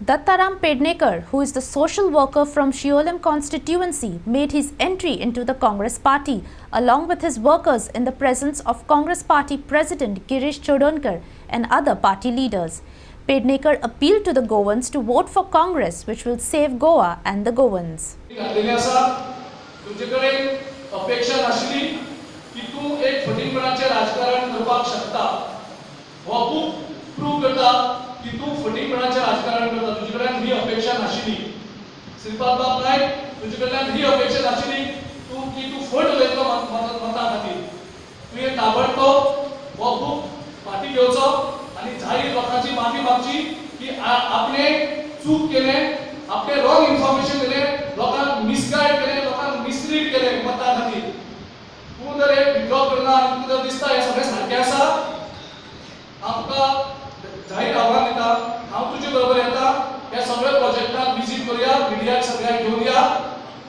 Dattaram Pednekar, who is the social worker from Shiolam constituency, made his entry into the Congress party along with his workers in the presence of Congress party president Girish Chodonkar and other party leaders. Pednekar appealed to the Goans to vote for Congress, which will save Goa and the Goans. तुझेकडे अपेक्षा नाशिली की तू एक फटिंगपणाचे राजकारण करपाक शकता हो खूप prove करता की तू फटिंगपणाचे राजकारण करता तुझेकडे ही अपेक्षा नाशिली श्रीपाद बाब नायक तुझेकडे ही अपेक्षा नाशिली की तू फट उलयतलो मता खातीर तुवें ताबडतोब हो खूप फाटी घेवचो आनी जाहीर लोकांची माफी मागची की आपणे चूक केले आपले रॉंग इन्फॉर्मेशन दिले लोकांक मिसगाइड केले लोकांक मिसलीड केले मता खातीर तू जर एक विड्रॉ करना आनी तुका जर दिसता हे सगळे सारखे आसा आमकां जाहीर आव्हान दिता हांव तुजे बरोबर येता हे सगळे प्रोजेक्टाक विजीट करूया मिडियाक सगळ्यांक घेवन या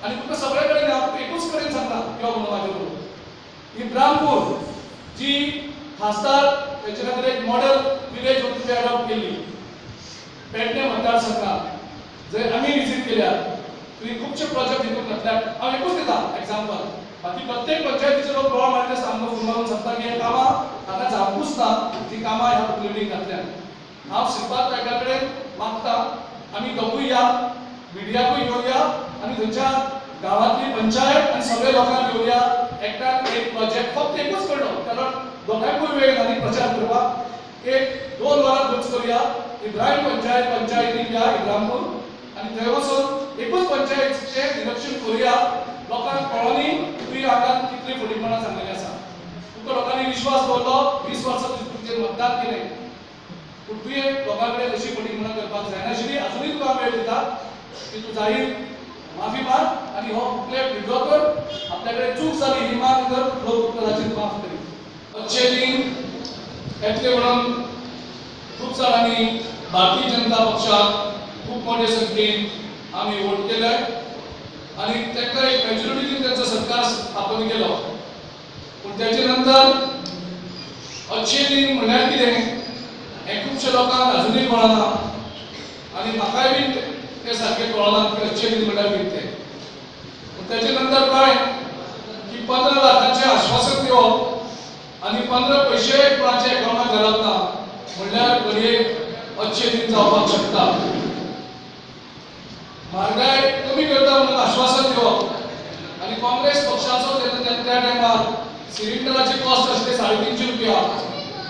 आनी तुका सगळे कडेन हांव एकूच कडेन सांगता यो म्हणून म्हाजे बरोबर इब्राहिमपूर जी खासदार तेचे खातीर एक मॉडेल विलेज म्हणून तुवें एडॉप्ट केल्ली पेडणे मतदारसंघात जर आम्ही विजिट केल्या तुम्ही खूपशे प्रोजेक्ट हितून घातल्यात हांव एकूच दिता एग्जांपल बाकी प्रत्येक पंचायतीचे लोक गोळा मारले आमकां फोन मारून सांगता की हे कामां हांगा जावपूच ना ती कामां ह्या प्लॅनिंग घातल्यात हांव श्रीपाद नायका कडेन मागता आमी दोगूय या मिडियाकूय घेवन या आनी थंयच्या गांवांतली पंचायत आनी सगळे लोकांक घेवन या एकट्याक एक प्रोजेक्ट फक्त एकूच करलो कारण दोगांयकूय वेळ घाली प्रचार करपाक एक 2 वरां खर्च करूया इब्राहिम पंचायतीक या इब्राहिमपूर आणि थंय वचून एकूच पंचायतीचे निरीक्षण करूया लोकांक कळोनी तुवें हांगा कितली फटिंगपणां सांगलेली आसा तुका लोकांनी विश्वास दवरलो 20 वर्सां तुजेर मतदान केलें पूण तुवें लोकां कडेन तशी फटिंगपणां करपाक जायनाशिल्ली अजुनूय तुका वेळ दिता की तूं जाहीर माफी माग आनी हो बुकलेट विड्रॉ कर आपल्या कडेन चूक जाली ही माग कर लोक कदाचित माफ करीत अच्छे दिन येतले म्हणून खूप जाणांनी भारतीय जनता पक्षाक खूप मोठे संख्येन आम्ही वोट केले आणि ताका एक मेजॉरिटीन त्यांचा सरकार स्थापन केलो पण त्याच्या नंतर अच्छे दिन म्हळ्यार कितें हे खूपशे लोकांक अजुनूय कळना आणि म्हाकाय बी ते सारखे कळना की अच्छे दिन म्हळ्यार कितें पण त्याच्या नंतर काय की 15 लाखांचे आश्वासन दिवप आणि 15 पैसे कोणाच्या अकाउंटात घालप ना म्हणल्यार घडये अच्छे दिन जावपाक शकता म्हारगाय कमी करता म्हणून आश्वासन दिवप आणि काँग्रेस पक्षाचो त्या टायमार सिलिंडराचे कॉस्ट आसले 350 रुपया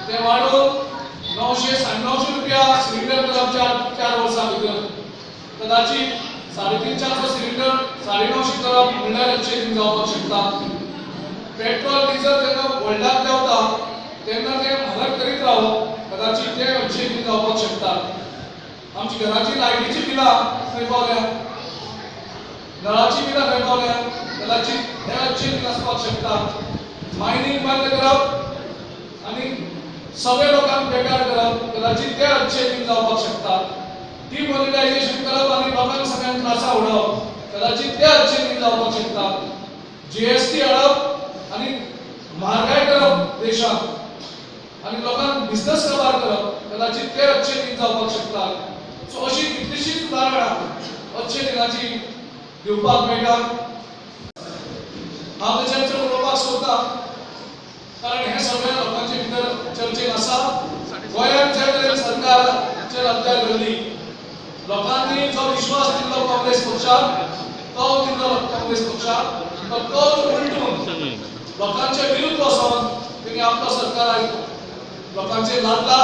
ते वाडोवन 900 950 रुपया सिलिंडर करप 4 वर्सां भितर कदाचित 350 सिलिंडर 950 करप म्हणल्यार अच्छे दिन जावपाक शकता पेट्रोल डिझेल जेन्ना वर्ल्डाक देंवता तेन्ना ते म्हारग करीत रावप कदाचित ते अच्छे दिन जावपाक शकता आमची घराची लायटीची बिलां खंय पावल्या नळाची बिलां खंय पावल्या कदाचित हे अच्छे दिन आसपाक शकता मायनिंग बंद करप आनी सगळे लोकांक बेकार करप कदाचित ते अच्छे दिन जावपाक शकता डिमॉनिटायझेशन करप आनी लोकांक सगळ्यांक त्रासा उडोवप कदाचित ते अच्छे दिन जावपाक शकता जीएसटी हाडप आनी म्हारगाय करप देशांत आनी लोकांक बिझनेस काबार करप कदाचित ते अच्छे दिन जावपाक शकता सो अशी कितलीशीच उदाहरणां अच्छे दिनाची दिवपाक मेळटा हांव तेचेर उलोवपाक सोदता कारण हे सगळे लोकांचे भितर चर्चेन आसा गोंयांत जे तरेन सरकाराचेर हत्या घडली लोकांनी जो विश्वास दिल्लो काँग्रेस पक्षाक तो दिल्लो काँग्रेस पक्षाक तो उलटून लोकांचे विरुद्ध वचोन तेणी आपलो सरकार लोकांचे लादला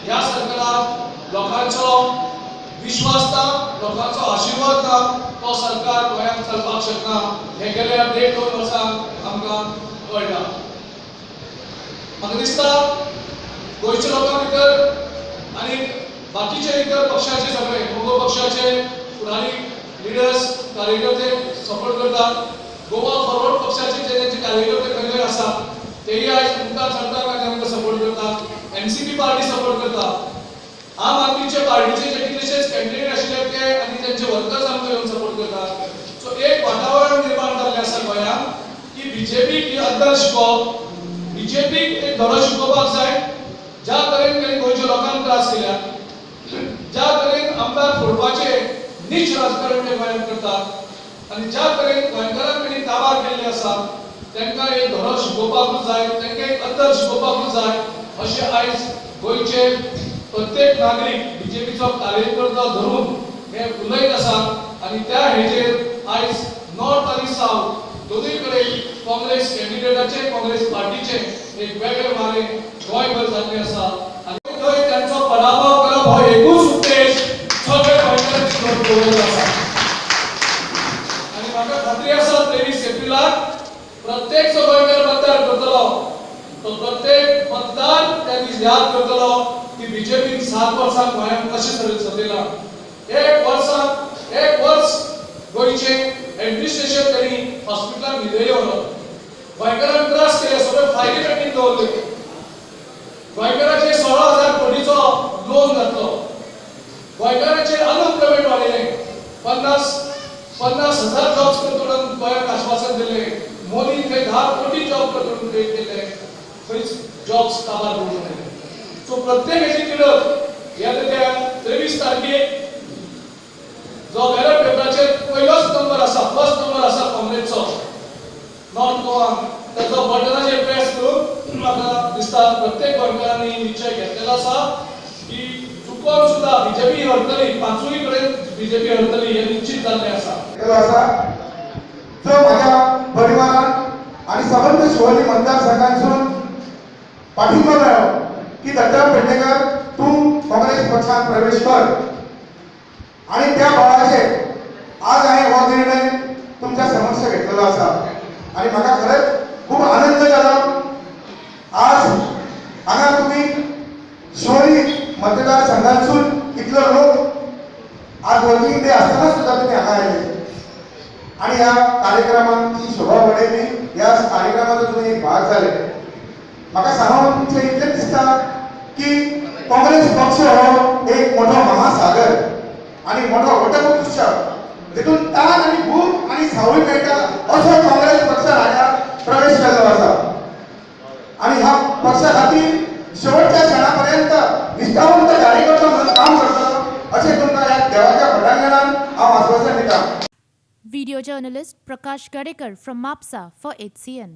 ह्या सरकाराक लोकांचो विश्वास ना लोकांचो आशीर्वाद ना तो सरकार गोंयांत चलपाक शकना हे गेल्या 1.5-2 वर्सांक आमकां कळटा म्हाका दिसता गोंयच्या लोकां भितर आनी बाकीचे इतर पक्षाचे सगळे मोगो पक्षाचे फुडारी लिडर्स कार्यकर्ते सपोर्ट करतात गोवा फॉरवर्ड पक्षाचे जे तेंचे कार्यकर्ते खंय खंय आसा तेही आयज मुखार सरकार तांकां सपोर्ट करतात एनसीपी पार्टी सपोर्ट करता आम आदमीचे पार्टीचे जे कितलेशेच कॅन्डिडेट आशिल्ले ते आनी तेंचे वर्कर्स आमकां येवन सपोर्ट करतात सो एक वातावरण निर्माण जाल्लें आसा गोंयांत की बीजेपीक ही अद्दल शिकोवप बीजेपीक एक धडो शिकोवपाक जाय ज्या तरेन तेणी गोंयच्या लोकांक त्रास केल्या ज्या तरेन आमदार फोडपाचे नीच राजकारण ते गोंयांत करतात आनी ज्या तरेन गोंयकारांनी ताबा केल्ले आसा तांकां एक धडो शिकोवपाकूच जाय, तांकां एक अत्तर शिकोवपाकूच जाय अशें आयज गोंयचे प्रत्येक नागरीक बीजेपीचो कार्यकर्तो धरून हे उलयत आसा आनी त्या हेजेर आयज नॉर्थ आनी साउथ दोनूय कडेन काँग्रेस कॅन्डिडेटाचे काँग्रेस पार्टीचे एक वेगळे मारे गोंयभर जाल्ले आसा आनी थंय तांचो पराभव करप हो एकूच उद्देश सगळे गोंयकारांची नोंद दवरलेलो आसा आनी म्हाका खात्री आसा 23 एप्रिलाक प्रत्येक जो गोंयकार मतदार करतलो तो प्रत्येक मतदार त्या दीस याद करतलो की बीजेपीन 7 वर्सां गोंयांत कशें तरेन चलयलां. एक वर्स गोंयचे एडमिनिस्ट्रेशन त्यांनी हॉस्पिटलांत न्हिदले व्हरप, गोंयकारांक त्रास केले, सगळे फायदे पेंडींग दवरले, गोंयकारांचे 16,000 कोटीचो लोन घातलो, गोंयकारांचे अनएम्प्लॉयमेंट वाडयलें, 50,000 जॉब्स करून गोंयाक आश्वासन दिलें, मोदीन थंय 10 कोटी जॉब करून क्रिएट केले, खंयच जॉब्स काबार करून उडयले. सो प्रत्येक हेची तिडक येता त्या 23 तारखेक जो बॅलट पेपराचेर पयलोच नंबर आसा, फर्स्ट नंबर आसा काँग्रेसचो नॉर्थ गोवान, ताचो बटनाचेर प्रेस करून म्हाका दिसता प्रत्येक गोंयकारांनी निश्चय घेतलेलो आसा की चुकोन सुद्धा बीजेपी हरतली, 5य कडेन बीजेपी हरतली हे निश्चित जाल्लें आसा. जो माझ्या परिवारान आणि संबंध शिवोली मतदारसंघांसून पाठिंबा मेळ्ळो की दत्ता पेडणेकर तूं काँग्रेस पक्षात प्रवेश कर आणि त्या बळाचेर आज हांवें हो निर्णय तुमच्या समक्ष घेतलेलो आसा आणि म्हाका खरेंच खूब आनंद जालो. आज हांगा तुम्ही शिवोली मतदारसंघांसून इतलो लोक आज वर्किंग डे आसतना सुद्धा तुम्ही हांगा आयले आणि ह्या कार्यक्रमांची शोभा वाडयली, ह्या कार्यक्रमाचो तुम्ही एक भाग झाले. म्हाका सांगून तुमचें इतलें दिसता की काँग्रेस पक्ष हो एक मोठो महासागर आणि मोठो वटवृक्ष जितून तान आणि भूक आणि सावळी मेळटा असो काँग्रेस पक्ष हांगा प्रवेश केल्लो आसा आणि ह्या पक्षा खातीर शेवटच्या क्षणापर्यंत निश्ठावंत कार्यकर्तो म्हणून काम करतलो अशें तुमकां ह्या देवाच्या भटांगणान हांव आश्वासन दिता. Video journalist Prakash Gadekar from MAPSA for HCN.